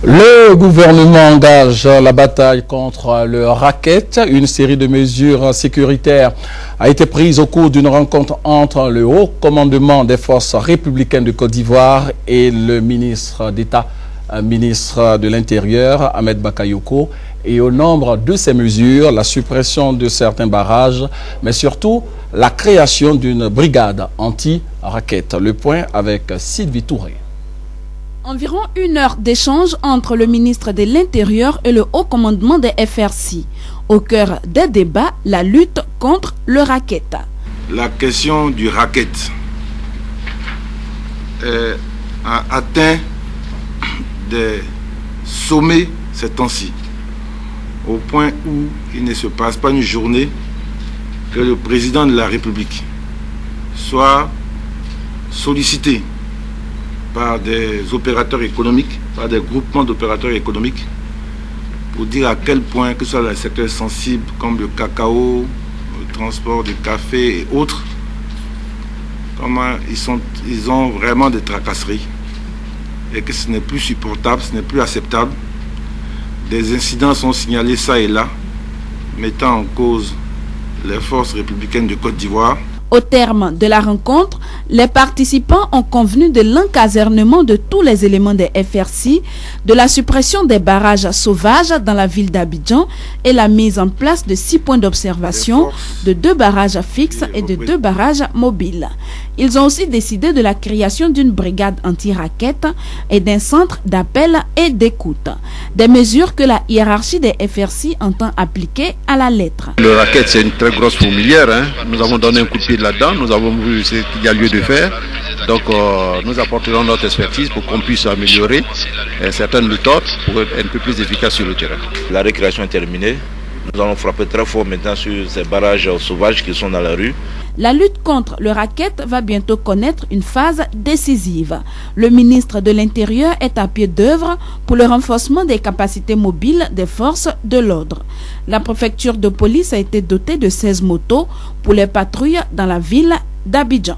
Le gouvernement engage la bataille contre le racket. Une série de mesures sécuritaires a été prise au cours d'une rencontre entre le haut commandement des forces républicaines de Côte d'Ivoire et le ministre d'État, ministre de l'Intérieur, Ahmed Bakayoko. Et au nombre de ces mesures, la suppression de certains barrages, mais surtout la création d'une brigade anti-racket. Le point avec Sylvie Touré. Environ 1 heure d'échange entre le ministre de l'Intérieur et le haut commandement des FRC. Au cœur des débats, la lutte contre le racket. La question du racket a atteint des sommets ces temps-ci, au point où il ne se passe pas une journée que le président de la République soit sollicité par des opérateurs économiques, par des groupements d'opérateurs économiques, pour dire à quel point, que ce soit les secteurs sensibles comme le cacao, le transport de café et autres, comment ils ont vraiment des tracasseries et que ce n'est plus supportable, ce n'est plus acceptable. Des incidents sont signalés ça et là, mettant en cause les forces républicaines de Côte d'Ivoire. Au terme de la rencontre, les participants ont convenu de l'encasernement de tous les éléments des FRC, de la suppression des barrages sauvages dans la ville d'Abidjan et la mise en place de 6 points d'observation, de 2 barrages fixes et de 2 barrages mobiles. Ils ont aussi décidé de la création d'une brigade anti-racket et d'un centre d'appel et d'écoute. Des mesures que la hiérarchie des FRC entend appliquer à la lettre. Le racket, c'est une très grosse fourmilière. Nous avons donné un coup de pied là-dedans, nous avons vu ce qu'il y a lieu de faire. Donc nous apporterons notre expertise pour qu'on puisse améliorer certaines méthodes pour être un peu plus efficace sur le terrain. La récréation est terminée. Nous allons frapper très fort maintenant sur ces barrages sauvages qui sont dans la rue. La lutte contre le racket va bientôt connaître une phase décisive. Le ministre de l'Intérieur est à pied d'œuvre pour le renforcement des capacités mobiles des forces de l'ordre. La préfecture de police a été dotée de 16 motos pour les patrouilles dans la ville d'Abidjan.